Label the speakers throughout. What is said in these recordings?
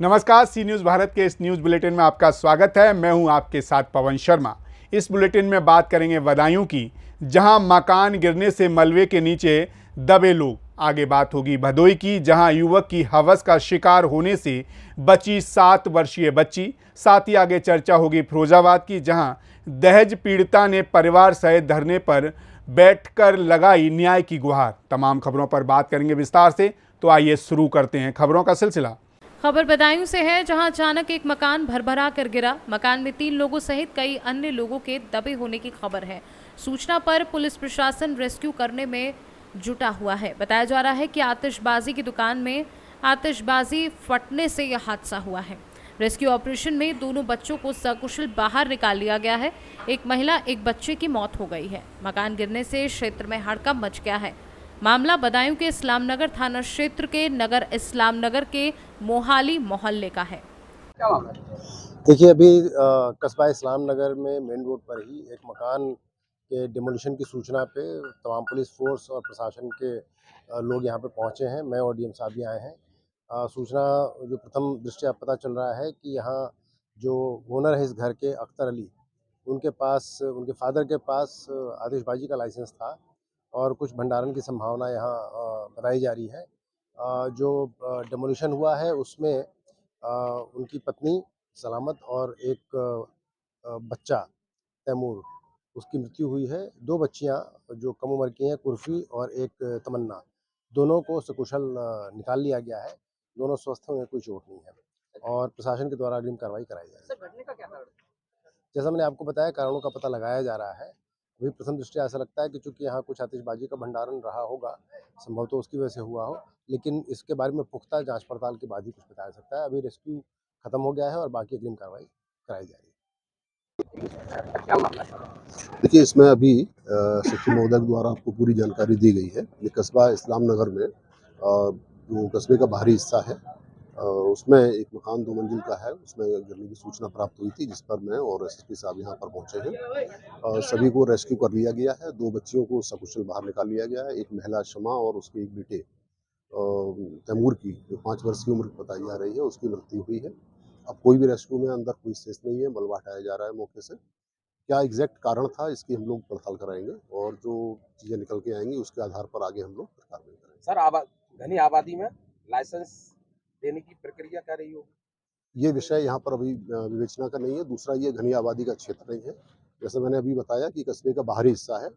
Speaker 1: नमस्कार, सी न्यूज़ भारत के इस न्यूज़ बुलेटिन में आपका स्वागत है। मैं हूं आपके साथ पवन शर्मा। इस बुलेटिन में बात करेंगे बदायूं की, जहां मकान गिरने से मलबे के नीचे दबे लोग। आगे बात होगी भदोई की, जहां युवक की हवस का शिकार होने से बची 7 वर्षीय बच्ची। साथ ही आगे चर्चा होगी फिरोजाबाद की, जहां दहेज पीड़िता ने परिवार सहित धरने पर बैठकर लगाई न्याय की गुहार। तमाम खबरों पर बात करेंगे विस्तार से, तो आइए शुरू करते हैं खबरों का सिलसिला।
Speaker 2: खबर बदायूं से है, जहां अचानक एक मकान भरभरा कर गिरा। मकान में 3 लोगों सहित कई अन्य लोगों के दबे होने की खबर है। सूचना पर पुलिस प्रशासन रेस्क्यू करने में जुटा हुआ है। बताया जा रहा है कि आतिशबाजी की दुकान में आतिशबाजी फटने से यह हादसा हुआ है। रेस्क्यू ऑपरेशन में दोनों बच्चों को सकुशल बाहर निकाल लिया गया है। एक महिला, एक बच्चे की मौत हो गई है। मकान गिरने से क्षेत्र में हड़कंप मच गया है। मामला बदायूं के इस्लामनगर थाना क्षेत्र के नगर इस्लामनगर के मोहाली मोहल्ले का है।
Speaker 3: देखिए, अभी कस्बा इस्लाम नगर में मेन रोड पर ही एक मकान के डिमोलिशन की सूचना पे तमाम पुलिस फोर्स और प्रशासन के लोग यहाँ पे पहुँचे हैं। मैं और डीएम साहब भी आए हैं। सूचना जो प्रथम दृष्टया पता चल रहा है कि यहाँ जो ओनर है इस घर के, अख्तर अली, उनके पास, उनके फादर के पास आतिशबाजी का लाइसेंस था और कुछ भंडारण की संभावना यहाँ बताई जा रही है। जो डिमोलिशन हुआ है उसमें उनकी पत्नी सलामत और एक बच्चा तैमूर, उसकी मृत्यु हुई है। 2 बच्चियां जो कम उम्र की हैं, कुर्फी और एक तमन्ना, दोनों को सकुशल निकाल लिया गया है। दोनों स्वस्थ हैं, उन्हें कोई चोट नहीं है और प्रशासन के द्वारा अग्रिम कार्रवाई कराई जा रही है। घटने का क्या कारण? जैसा मैंने आपको बताया, कारणों का पता लगाया जा रहा है। अभी प्रथम दृष्टया ऐसा लगता है कि चूंकि यहाँ कुछ आतिशबाजी का भंडारण रहा होगा, संभवतः उसकी वजह से हुआ हो, लेकिन इसके बारे में पुख्ता जांच पड़ताल के बाद ही कुछ बताया जा सकता है। अभी रेस्क्यू खत्म हो गया है और बाकी अग्रिम कार्रवाई कराई जा रही है।
Speaker 4: देखिए, इसमें अभी सचिव महोदय द्वारा आपको पूरी जानकारी दी गई है। ये कस्बा इस्लाम नगर में जो कस्बे का बाहरी हिस्सा है, उसमें एक मकान 2 मंजिल का है, उसमें गिरने की सूचना प्राप्त हुई थी, जिस पर मैं और एसएसपी साहब यहाँ पर पहुँचे हैं। सभी को रेस्क्यू कर लिया गया है। 2 बच्चियों को सकुशल बाहर निकाल लिया गया है। एक महिला शमा और उसके एक बेटे तैमूर की, जो 5 वर्ष की उम्र बताई जा रही है, उसकी मृत्यु हुई है। अब कोई भी रेस्क्यू में अंदर कोई शेष नहीं है, मलबा हटाया जा रहा है मौके से। क्या एग्जैक्ट कारण था, इसकी हम लोग पड़ताल कराएंगे और जो चीज़ें निकल के आएंगी उसके आधार पर आगे हम लोग कार्रवाई करेंगे।
Speaker 5: सर, घनी आबादी में लाइसेंस देने की प्रक्रिया क्या रही होगी?
Speaker 4: ये विषय यहाँ पर अभी विवेचना का नहीं है। दूसरा, ये घनी आबादी का क्षेत्र नहीं है। जैसे मैंने अभी बताया कि कस्बे का बाहरी हिस्सा है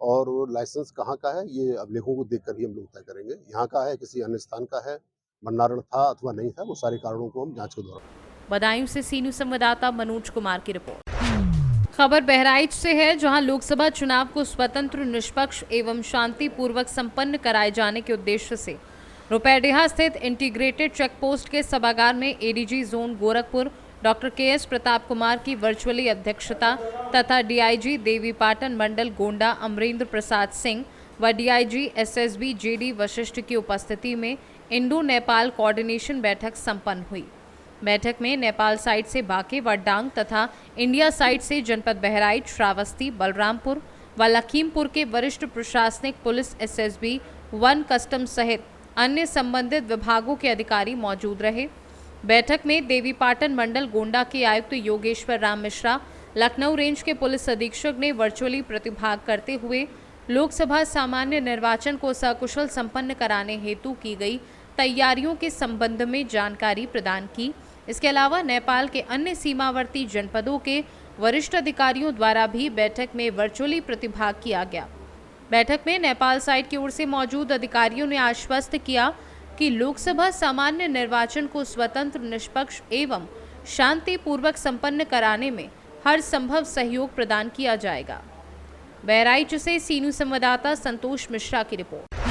Speaker 4: और लाइसेंस कहाँ का है, ये अभिलेखों को देखकर ही हम लोग तय करेंगे। यहाँ का है, किसी अन्य स्थान का है, भंडारण था अथवा नहीं था, वो सारे कारणों को हम जाँच के दौरान।
Speaker 2: बदायूं से सी न्यूज़ संवाददाता मनोज कुमार की रिपोर्ट। खबर बहराइच से है, जहां लोकसभा चुनाव को स्वतंत्र, निष्पक्ष एवं शांतिपूर्वक संपन्न कराए जाने के उद्देश्य से रुपैडेहा स्थित इंटीग्रेटेड चेक पोस्ट के सभागार में ADG zone Gorakhpur doctor KS Pratap Kumar की वर्चुअली अध्यक्षता तथा डीआईजी देवीपाटन मंडल गोंडा अमरेंद्र प्रसाद सिंह व डीआईजी एसएसबी जेडी वशिष्ठ की उपस्थिति में इंडो नेपाल कोऑर्डिनेशन बैठक संपन्न हुई। बैठक में नेपाल साइड से बाके व डांग तथा इंडिया साइड से जनपद बहराइच, श्रावस्ती, बलरामपुर व लखीमपुर के वरिष्ठ प्रशासनिक, पुलिस, एसएसबी, वन, कस्टम सहित अन्य संबंधित विभागों के अधिकारी मौजूद रहे। बैठक में देवीपाटन मंडल गोंडा के आयुक्त योगेश्वर राम मिश्रा, लखनऊ रेंज के पुलिस अधीक्षक ने वर्चुअली प्रतिभाग करते हुए लोकसभा सामान्य निर्वाचन को सकुशल संपन्न कराने हेतु की गई तैयारियों के संबंध में जानकारी प्रदान की। इसके अलावा नेपाल के अन्य सीमावर्ती जनपदों के वरिष्ठ अधिकारियों द्वारा भी बैठक में वर्चुअली प्रतिभाग किया गया। बैठक में नेपाल साइड की ओर से मौजूद अधिकारियों ने आश्वस्त किया कि लोकसभा सामान्य निर्वाचन को स्वतंत्र, निष्पक्ष एवं शांतिपूर्वक संपन्न कराने में हर संभव सहयोग प्रदान किया जाएगा। बहराइच से सीनू संवाददाता संतोष मिश्रा की रिपोर्ट।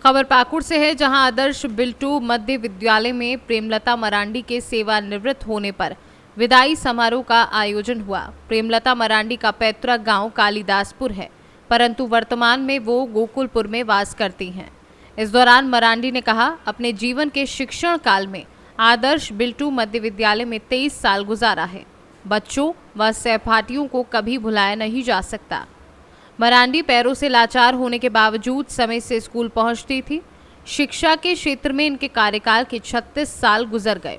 Speaker 2: खबर पाकुड़ से है, जहां आदर्श बिल्टू मध्य विद्यालय में प्रेमलता मरांडी के सेवानिवृत्त होने पर विदाई समारोह का आयोजन हुआ। प्रेमलता मरांडी का पैतृक गांव कालीदासपुर है, परंतु वर्तमान में वो गोकुलपुर में वास करती हैं। इस दौरान मरांडी ने कहा, अपने जीवन के शिक्षण काल में आदर्श बिल्टू मध्य विद्यालय में 23 साल गुजारा है। बच्चों व सहपाठियों को कभी भुलाया नहीं जा सकता। मरांडी पैरों से लाचार होने के बावजूद समय से स्कूल पहुंचती थी। शिक्षा के क्षेत्र में इनके कार्यकाल के 36 साल गुजर गए।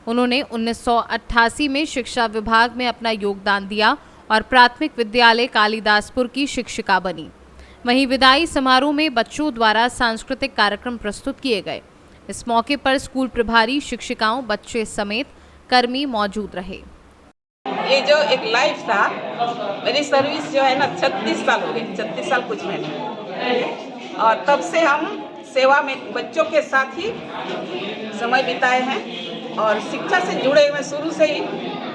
Speaker 2: उन्होंने 1988 में शिक्षा विभाग में अपना योगदान दिया और प्राथमिक विद्यालय कालिदासपुर की शिक्षिका बनी। वहीं विदाई समारोह में बच्चों द्वारा सांस्कृतिक कार्यक्रम प्रस्तुत किए गए। इस मौके पर स्कूल प्रभारी, शिक्षिकाओं, बच्चे समेत कर्मी मौजूद रहे।
Speaker 6: ये जो एक लाइफ था, मेरी सर्विस जो है ना 36 साल हो गए, 36 साल कुछ महीने, और तब से हम सेवा में बच्चों के साथ ही समय बिताए हैं और शिक्षा से जुड़े हुए शुरू से ही।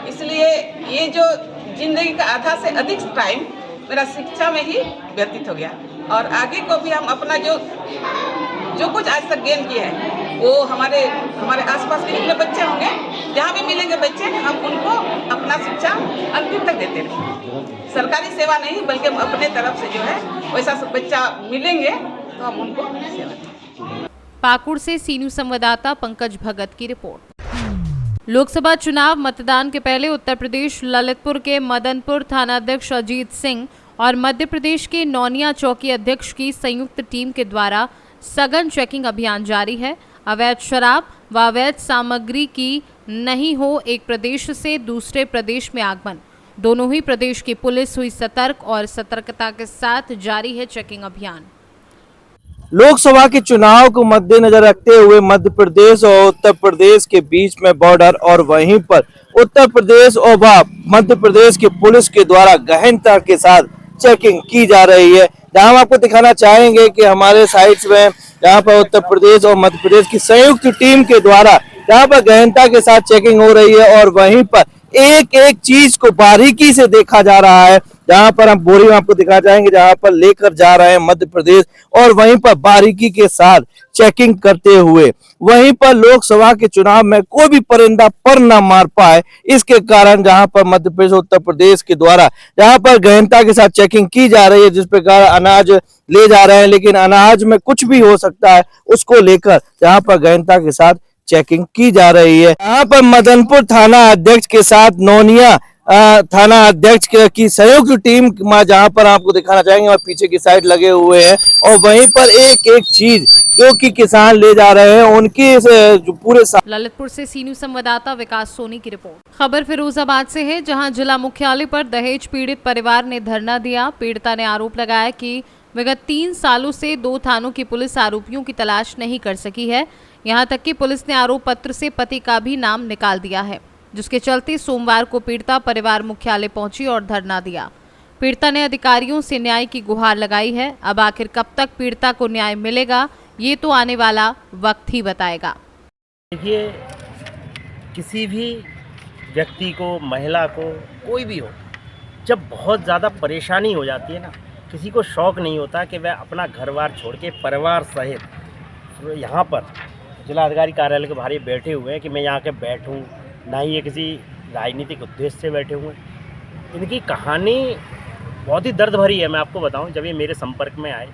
Speaker 6: इसलिए ये जो जिंदगी का आधा से अधिक टाइम मेरा शिक्षा में ही व्यतीत हो गया, और आगे को भी हम अपना जो कुछ आज तक गेन किया है वो हमारे आसपास के जितने बच्चे होंगे, जहाँ भी मिलेंगे बच्चे, हम उनको अपना शिक्षा अंतिम तक देते रहेंगे। सरकारी सेवा नहीं, बल्कि हम अपने तरफ से जो है वैसा सब बच्चा मिलेंगे तो हम उनको सेवा देंगे।
Speaker 2: पाकुड़ से सीनियर संवाददाता पंकज भगत की रिपोर्ट। लोकसभा चुनाव मतदान के पहले उत्तर प्रदेश ललितपुर के मदनपुर थानाध्यक्ष अजीत सिंह और मध्य प्रदेश के नौनिया चौकी अध्यक्ष की संयुक्त टीम के द्वारा सघन चेकिंग अभियान जारी है। अवैध शराब व अवैध सामग्री की नहीं हो एक प्रदेश से दूसरे प्रदेश में आगमन, दोनों ही प्रदेश की पुलिस हुई सतर्क और सतर्कता के साथ जारी है चेकिंग अभियान।
Speaker 7: लोकसभा के चुनाव को मद्देनजर रखते हुए मध्य प्रदेश और उत्तर प्रदेश के बीच में बॉर्डर और वहीं पर उत्तर प्रदेश और मध्य प्रदेश की पुलिस के द्वारा गहनता के साथ चेकिंग की जा रही है। जहां हम आपको दिखाना चाहेंगे कि हमारे साइट्स में जहां पर उत्तर प्रदेश और मध्य प्रदेश की संयुक्त टीम के द्वारा जहां पर गहनता के साथ चेकिंग हो रही है और वहीं पर एक एक चीज को बारीकी से देखा जा रहा है। जहां पर हम बोरी में आपको दिखा जाएंगे, जहां पर लेकर जा रहे हैं मध्य प्रदेश, और वहीं पर बारीकी के साथ चेकिंग करते हुए वहीं पर लोकसभा के चुनाव में कोई भी परिंदा पर ना मार पाए, इसके कारण जहां पर मध्य प्रदेश उत्तर प्रदेश के द्वारा जहां पर गहनता के साथ चेकिंग की जा रही है। जिस प्रकार अनाज ले जा रहे हैं, लेकिन अनाज में कुछ भी हो सकता है, उसको लेकर जहां पर गहनता के साथ चेकिंग की जा रही है। यहाँ पर मदनपुर थाना अध्यक्ष के साथ नौनिया थाना अध्यक्ष की संयुक्त टीम जहां पर आपको दिखाना चाहेंगे और पीछे की साइड लगे हुए हैं, और वहीं पर एक एक चीज जो कि किसान ले जा रहे हैं उनकी जो पूरे
Speaker 2: ललितपुर से सीनियर संवाददाता विकास सोनी की रिपोर्ट। खबर फिरोजाबाद से है, जहां जिला मुख्यालय पर दहेज पीड़ित परिवार ने धरना दिया। पीड़िता ने आरोप लगाया कि विगत 3 सालों से 2 थानों की पुलिस आरोपियों की तलाश नहीं कर सकी है। यहां तक कि पुलिस ने आरोप पत्र से पति का भी नाम निकाल दिया है, जिसके चलते सोमवार को पीड़िता परिवार मुख्यालय पहुंची और धरना दिया। पीड़िता ने अधिकारियों से न्याय की गुहार लगाई है। अब आखिर कब तक पीड़िता को न्याय मिलेगा, ये तो आने वाला वक्त ही बताएगा।
Speaker 8: देखिए, किसी भी व्यक्ति को, महिला को, कोई भी हो, जब बहुत ज़्यादा परेशानी हो जाती है ना, किसी को शौक़ नहीं होता कि वह अपना घर बार छोड़ के परिवार सहित यहाँ पर जिलाधिकारी कार्यालय के बाहर बैठे हुए हैं कि मैं यहाँ के बैठूँ, ना ही ये किसी राजनीतिक उद्देश्य से बैठे हुए हैं। इनकी कहानी बहुत ही दर्द भरी है। मैं आपको बताऊं, जब ये मेरे संपर्क में आए,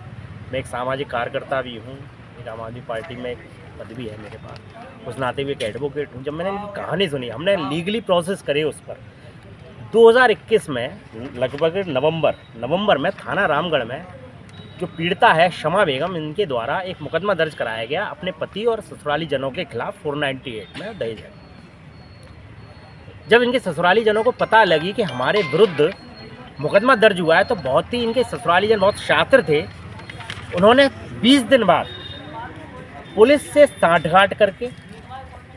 Speaker 8: मैं एक सामाजिक कार्यकर्ता भी हूं, एक आम आदमी पार्टी में एक पद भी है मेरे पास, उस नाते भी एक एडवोकेट हूं। जब मैंने इनकी कहानी सुनी, हमने लीगली प्रोसेस करे उस पर। 2021 में लगभग नवंबर में थाना रामगढ़ में जो पीड़िता है शमा बेगम, इनके द्वारा एक मुकदमा दर्ज कराया गया अपने पति और ससुराली जनों के खिलाफ 498 में दहेज है। जब इनके ससुराली जनों को पता लगी कि हमारे विरुद्ध मुकदमा दर्ज हुआ है, तो बहुत ही इनके ससुराली जन बहुत शातिर थे। उन्होंने 20 दिन बाद पुलिस से सांठगांठ करके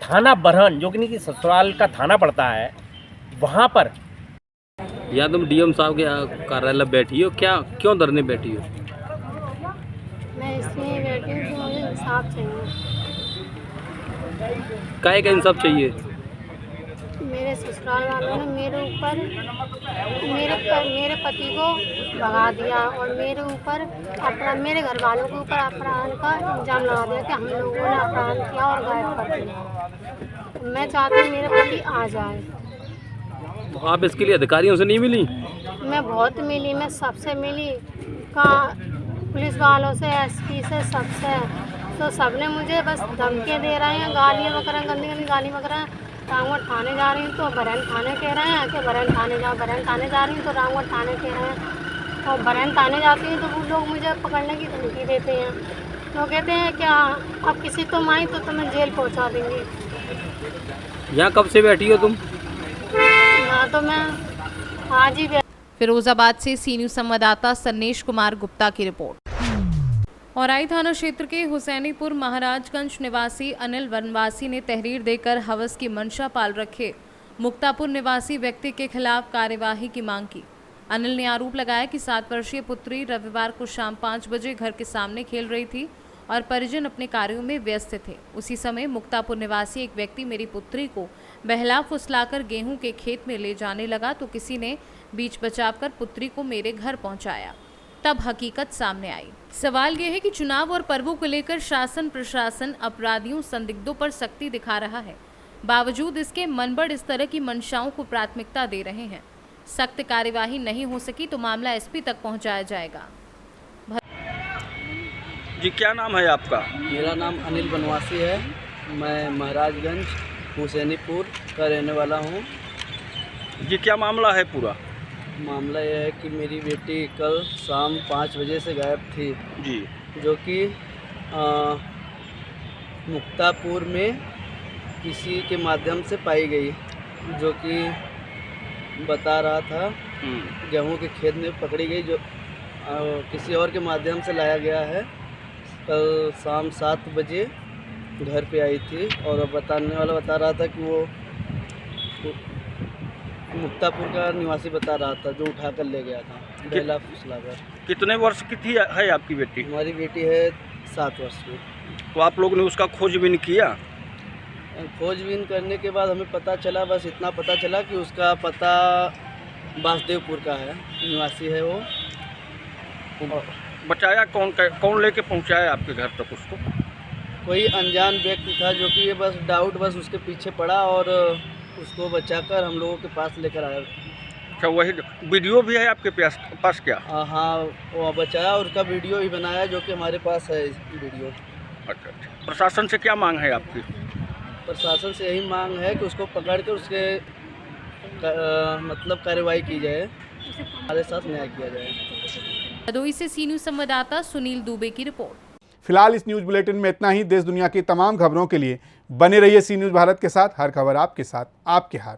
Speaker 8: थाना बरहन, जो कि इनकी ससुराल का थाना पड़ता है, वहाँ पर।
Speaker 9: या तुम डीएम साहब के कार्यालय बैठी हो, क्या क्यों धरने बैठी हो?
Speaker 10: मैं इसलिए बैठी हूँ कि मुझे इंसाफ चाहिए।
Speaker 9: काहे का इंसाफ चाहिए?
Speaker 10: मेरे ससुराल वालों ने मेरे ऊपर मेरे पति को भगा दिया और मेरे घर वालों के ऊपर अपराध का इल्जाम लगा दिया कि हम लोगों ने अपराध किया और गायब कर दिया। मैं चाहती हूँ मेरे पति आ जाए।
Speaker 9: तो आप इसके लिए अधिकारियों से नहीं मिली?
Speaker 10: मैं बहुत मिली, मैं सबसे मिली, पुलिस वालों से, एसपी से, सबसे। तो सबने मुझे बस धमकियाँ दे रहे हैं, गालियाँ वगैरह, गंदी गंदी गाली वगैरह। रामगढ़ थाने जा रही हूँ तो बरहन थाने कह रहे हैं कि बरहन थाने जाओ, बरहन थाने जा रही हूँ तो रामगढ़ थाने कह रहे हैं, और बरहन थाने जाती हूँ तो वो लोग मुझे पकड़ने की धमकी देते हैं। वो कहते हैं क्या अब किसी तुम आई तो तुम्हें जेल पहुंचा देंगे।
Speaker 9: यहाँ कब से बैठी हो तुम?
Speaker 10: ना तो मैं आज ही
Speaker 2: फिरोजाबाद से सी न्यूज संवाददाता सन्नेश कुमार गुप्ता की रिपोर्ट। औराई थाना क्षेत्र के हुसैनीपुर महाराजगंज निवासी अनिल वनवासी ने तहरीर देकर हवस की मंशा पाल रखे मुक्तापुर निवासी व्यक्ति के खिलाफ कार्यवाही की मांग की। अनिल ने आरोप लगाया कि 7 वर्षीय पुत्री रविवार को शाम 5 बजे घर के सामने खेल रही थी और परिजन अपने कार्यों में व्यस्त थे। उसी समय मुक्तापुर निवासी एक व्यक्ति मेरी पुत्री को बहला फुसलाकर गेहूं के खेत में ले जाने लगा तो किसी ने बीच बचाकर पुत्री को मेरे घर पहुंचाया। तब हकीकत सामने आई। सवाल यह है कि चुनाव और पर्वों को लेकर शासन प्रशासन अपराधियों संदिग्धों पर सख्ती दिखा रहा है, बावजूद इसके मनबड़ इस तरह की मंशाओं को प्राथमिकता दे रहे हैं। सख्त कार्यवाही नहीं हो सकी तो मामला एसपी तक पहुंचाया जाएगा।
Speaker 11: जी क्या नाम है आपका?
Speaker 12: मेरा नाम अनिल बनवासी है। मैं महाराजगंज हुसैनीपुर का रहने वाला हूँ।
Speaker 11: जी क्या मामला है पूरा?
Speaker 12: मामला यह है कि मेरी बेटी कल शाम 5 बजे से गायब थी
Speaker 11: जी,
Speaker 12: जो कि मुक्तापुर में किसी के माध्यम से पाई गई, जो कि बता रहा था गेहूं के खेत में पकड़ी गई, जो किसी और के माध्यम से लाया गया है। कल शाम 7 बजे घर पे आई थी और बताने वाला बता रहा था कि वो मुक्तापुर का निवासी बता रहा था, जो उठा कर ले गया था बहला फुसलाकर।
Speaker 11: कितने वर्ष की थी है आपकी बेटी?
Speaker 12: हमारी बेटी है 7 वर्ष की।
Speaker 11: तो आप लोगों ने उसका खोजबीन किया?
Speaker 12: खोजबीन करने के बाद हमें पता चला, बस इतना पता चला कि उसका पता बासदेवपुर का है, निवासी है वो।
Speaker 11: बचाया कौन लेके पहुंचाया आपके घर तक उसको?
Speaker 12: कोई अनजान व्यक्ति था, जो कि ये बस डाउट बस उसके पीछे पड़ा और उसको बचाकर हम लोगों के पास लेकर आया।
Speaker 11: अच्छा, वही वीडियो भी है आपके पास क्या?
Speaker 12: हाँ, वो बचाया और उसका वीडियो भी बनाया, जो कि हमारे पास है वीडियो।
Speaker 11: अच्छा, प्रशासन से क्या मांग है आपकी?
Speaker 12: प्रशासन से यही मांग है कि उसको पकड़ कर उसके मतलब कार्रवाई की जाए, हमारे साथ न्याय किया जाए।
Speaker 2: भदोही से सी न्यूज संवाददाता सुनील दुबे की रिपोर्ट।
Speaker 1: फिलहाल इस न्यूज बुलेटिन में इतना ही। देश दुनिया की तमाम खबरों के लिए बने रहिए सी न्यूज भारत के साथ। हर खबर आपके साथ, आपके हाथ।